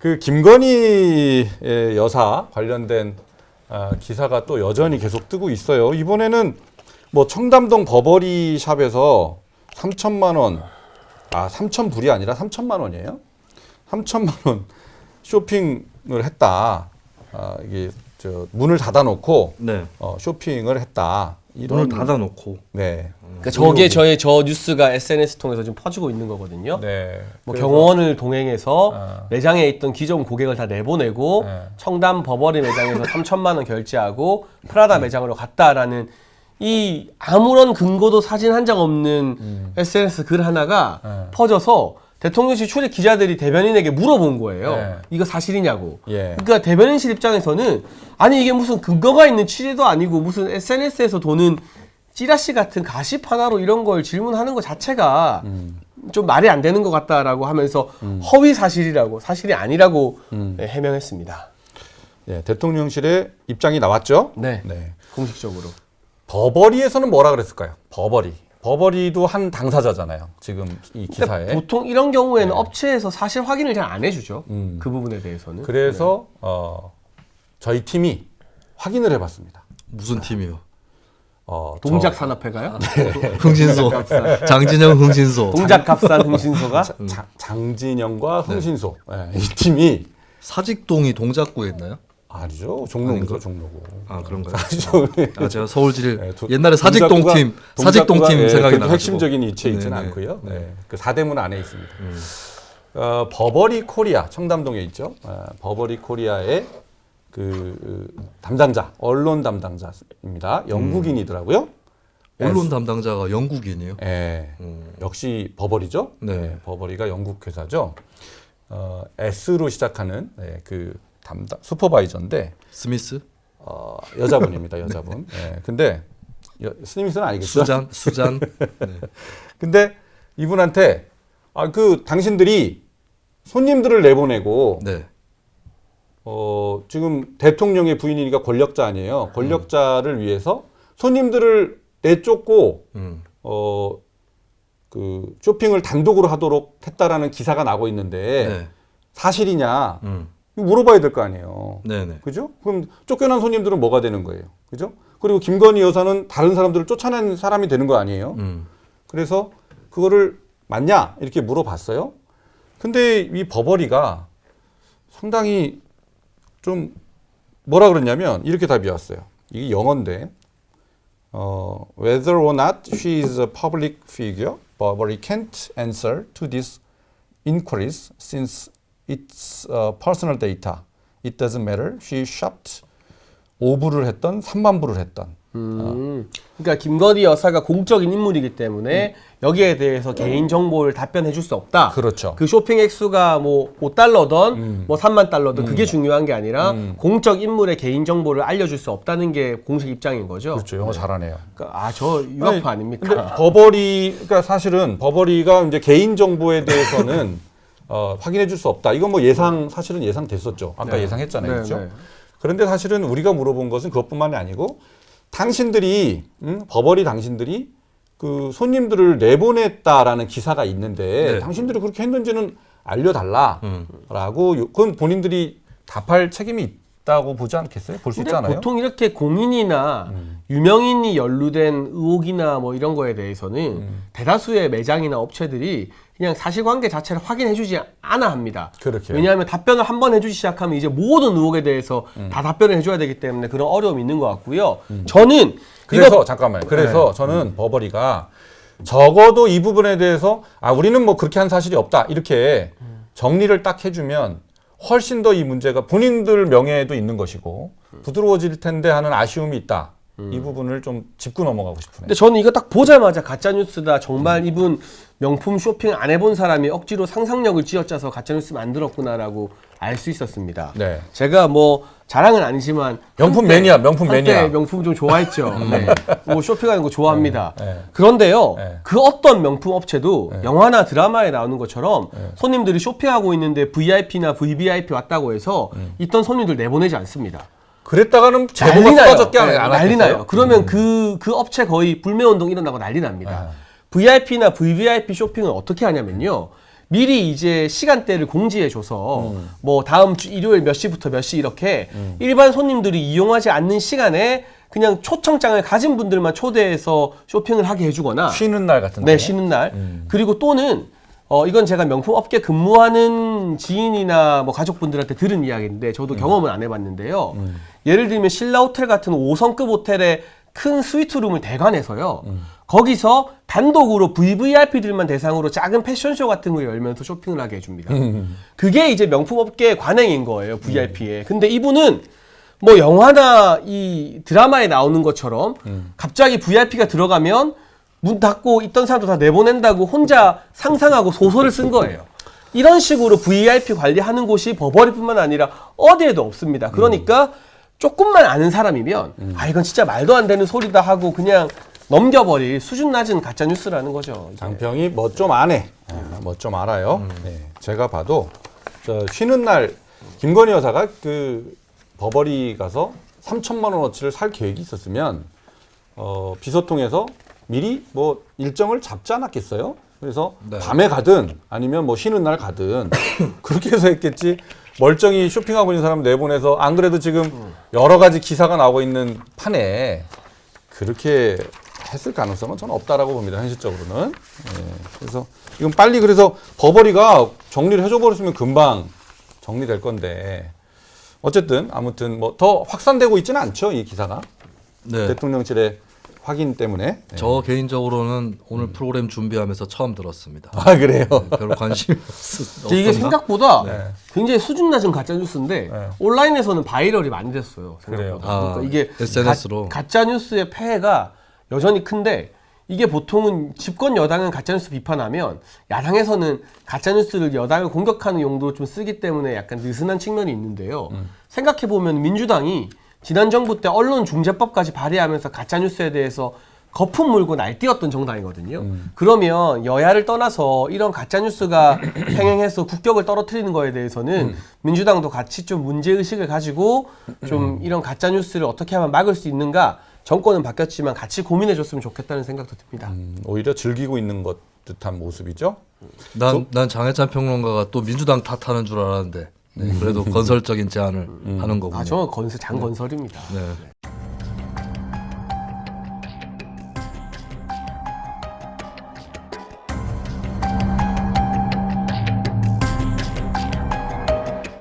그 김건희 여사 관련된 기사가 또 여전히 계속 뜨고 있어요. 이번에는 뭐 청담동 버버리 샵에서 3천만 원, 3,000불이 아니라 3천만 원이에요. 3천만 원 쇼핑을 했다. 이게 문을 닫아놓고 네. 쇼핑을 했다. 문을 닫아놓고. 네. 그러니까 저게 저 뉴스가 SNS 통해서 지금 퍼지고 있는 거거든요. 네. 뭐 경호원을 동행해서 매장에 있던 기존 고객을 다 내보내고 청담 버버리 매장에서 3천만 원 결제하고 프라다 매장으로 갔다라는 이 아무런 근거도 사진 한 장 없는 SNS 글 하나가 퍼져서 대통령실 출입 기자들이 대변인에게 물어본 거예요. 네. 이거 사실이냐고. 예. 그러니까 대변인실 입장에서는 아니 이게 무슨 근거가 있는 취재도 아니고 무슨 SNS에서 도는 찌라시 같은 가십 하나로 이런 걸 질문하는 것 자체가 좀 말이 안 되는 것 같다라고 하면서 허위 사실이라고 사실이 아니라고 해명했습니다. 네, 대통령실의 입장이 나왔죠. 네. 네. 공식적으로. 버버리에서는 뭐라 그랬을까요? 버버리도 한 당사자잖아요. 지금 이 기사에. 그러니까 보통 이런 경우에는 업체에서 사실 확인을 잘 안 해주죠. 그 부분에 대해서는. 그래서 저희 팀이 확인을 해봤습니다. 무슨 팀이요? 동작산업회가요? 흥신소. 장진영 흥신소. 동작갑산 흥신소가? 장진영과 흥신소. 네, 이 팀이 사직동이 동작구에 있나요? 아니죠. 종로구죠. 종로구. 아 그런가요? 사직동. 제가 서울지를 네, 옛날에 사직동 팀 생각이 나가지고. 핵심적인 위치에 있지는 네네. 않고요. 네. 그 사대문 안에 있습니다. 버버리 코리아 청담동에 있죠. 버버리 코리아의 그 담당자, 언론 담당자입니다. 영국인이더라고요. 언론 담당자가 영국인이에요? 네. 역시 버버리죠. 네. 버버리가 영국 회사죠. S로 시작하는 그 담당 슈퍼바이저인데 스미스? 여자분입니다. 여자분. 네. 근데 스미스는 아니겠죠. 수잔. 네. 근데 이분한테 그 당신들이 손님들을 내보내고 네. 지금 대통령의 부인이니까 권력자 아니에요. 권력자를 위해서 손님들을 내쫓고 그 쇼핑을 단독으로 하도록 했다라는 기사가 나고 있는데 네. 사실이냐 물어봐야 될 거 아니에요. 네네. 그죠? 그럼 쫓겨난 손님들은 뭐가 되는 거예요? 그죠? 그리고 김건희 여사는 다른 사람들을 쫓아낸 사람이 되는 거 아니에요? 그래서 그거를 맞냐? 이렇게 물어봤어요. 근데 이 버버리가 상당히 좀 뭐라 그랬냐면 이렇게 답이 왔어요. 이게 영어인데 Whether or not she is a public figure, Burberry can't answer to these inquiries since it's personal data. It doesn't matter. She shopped 5불을 했던 3만 불을 했던. 그러니까 김건희 여사가 공적인 인물이기 때문에 여기에 대해서 개인 정보를 답변해 줄 수 없다. 그렇죠. 그 쇼핑 액수가 뭐 5달러든 뭐 3만 달러든 그게 중요한 게 아니라 공적 인물의 개인 정보를 알려줄 수 없다는 게 공식 입장인 거죠. 그렇죠. 영어 잘하네요. 그러니까 저 유학파 아닙니까? 근데 그러니까 사실은 버버리가 이제 개인 정보에 대해서는 확인해 줄 수 없다. 이건 뭐 사실은 예상됐었죠. 아까 예상했잖아요. 그렇죠? 네. 그런데 사실은 우리가 물어본 것은 그것뿐만이 아니고 당신들이 버버리 당신들이 그 손님들을 내보냈다라는 기사가 있는데 네. 당신들이 그렇게 했는지는 알려달라라고 그건 본인들이 답할 책임이 있다고 보지 않겠어요? 볼 수 근데 있잖아요. 보통 이렇게 공인이나 유명인이 연루된 의혹이나 뭐 이런 거에 대해서는 대다수의 매장이나 업체들이 그냥 사실관계 자체를 확인해주지 않아 합니다. 그렇게. 왜냐하면 답변을 한 번 해주기 시작하면 이제 모든 의혹에 대해서 다 답변을 해줘야 되기 때문에 그런 어려움이 있는 것 같고요. 저는 그래서 잠깐만요. 그래서 저는 버버리가 적어도 이 부분에 대해서 우리는 뭐 그렇게 한 사실이 없다 이렇게 정리를 딱 해주면 훨씬 더 이 문제가 본인들 명예에도 있는 것이고 부드러워질 텐데 하는 아쉬움이 있다. 이 부분을 좀 짚고 넘어가고 싶네요. 근데 저는 이거 딱 보자마자 가짜뉴스다. 정말 이분 명품 쇼핑 안 해본 사람이 억지로 상상력을 쥐어짜서 가짜뉴스 만들었구나라고 알 수 있었습니다. 네. 제가 뭐 자랑은 아니지만 명품 한때 매니아. 명품 좀 좋아했죠. 네. 뭐 쇼핑하는 거 좋아합니다. 네. 그런데요, 네. 그 어떤 명품 업체도 영화나 드라마에 나오는 것처럼 손님들이 쇼핑하고 있는데 VIP나 VVIP 왔다고 해서 있던 손님들 내보내지 않습니다. 그랬다가는 제보가 난리 나요. 쏟아졌게 안 난리 나요. 했겠어요? 그러면 그 업체 거의 불매운동 일어나고 난리 납니다. VIP나 VVIP 쇼핑은 어떻게 하냐면요. 미리 이제 시간대를 공지해줘서 뭐 다음 주 일요일 몇 시부터 몇 시 이렇게 일반 손님들이 이용하지 않는 시간에 그냥 초청장을 가진 분들만 초대해서 쇼핑을 하게 해주거나 쉬는 날 같은 네, 쉬는 날. 그리고 또는 이건 제가 명품 업계 근무하는 지인이나 뭐 가족분들한테 들은 이야기인데 저도 경험을 안 해봤는데요. 예를 들면 신라 호텔 같은 5성급 호텔의 큰 스위트룸을 대관해서요. 거기서 단독으로 VVIP들만 대상으로 작은 패션쇼 같은 거 열면서 쇼핑을 하게 해줍니다. 그게 이제 명품 업계의 관행인 거예요, VIP에. 근데 이분은 뭐 영화나 이 드라마에 나오는 것처럼 갑자기 VIP가 들어가면 문 닫고 있던 사람도 다 내보낸다고 혼자 상상하고 소설을 쓴 거예요. 이런 식으로 VIP 관리하는 곳이 버버리뿐만 아니라 어디에도 없습니다. 그러니까 조금만 아는 사람이면 이건 진짜 말도 안 되는 소리다 하고 그냥 넘겨버릴 수준 낮은 가짜 뉴스라는 거죠. 이제. 장평이 뭐 좀 아네. 뭐 좀 알아요. 네. 제가 봐도 저 쉬는 날 김건희 여사가 그 버버리 가서 3천만 원어치를 살 계획이 있었으면 비서통에서 미리 뭐 일정을 잡지 않았겠어요? 그래서 네. 밤에 가든 아니면 뭐 쉬는 날 가든 그렇게 해서 했겠지. 멀쩡히 쇼핑하고 있는 사람 내보내서 안 그래도 지금 여러 가지 기사가 나오고 있는 판에 그렇게 했을 가능성은 저는 없다라고 봅니다. 현실적으로는. 예. 그래서 이건 빨리 그래서 버버리가 정리를 해줘 버렸으면 금방 정리될 건데 어쨌든 아무튼 뭐 더 확산되고 있지는 않죠, 이 기사가. 네. 대통령실의 확인 때문에. 네. 저 개인적으로는 오늘 프로그램 준비하면서 처음 들었습니다. 아 그래요. 별로 관심이 근데 이게 없었나? 생각보다 네. 굉장히 수준 낮은 가짜 뉴스인데 네. 온라인에서는 바이럴이 많이 됐어요. 생각보다. 그래요. 그러니까 이게 SNS로. 가짜 뉴스의 폐해가 여전히 큰데 이게 보통은 집권 여당은 가짜 뉴스 비판하면 야당에서는 가짜 뉴스를 여당을 공격하는 용도로 좀 쓰기 때문에 약간 느슨한 측면이 있는데요. 생각해 보면 민주당이 지난 정부 때 언론중재법까지 발의하면서 가짜 뉴스에 대해서 거품 물고 날뛰었던 정당이거든요. 그러면 여야를 떠나서 이런 가짜 뉴스가 횡행해서 국격을 떨어뜨리는 거에 대해서는 민주당도 같이 좀 문제 의식을 가지고 좀 이런 가짜 뉴스를 어떻게 하면 막을 수 있는가. 정권은 바뀌었지만 같이 고민해줬으면 좋겠다는 생각도 듭니다. 오히려 즐기고 있는 것 듯한 모습이죠. 난 장혜찬 평론가가 또 민주당 탓하는 줄 알았는데 네, 그래도 건설적인 제안을 하는 거군요. 저는 장건설입니다. 네.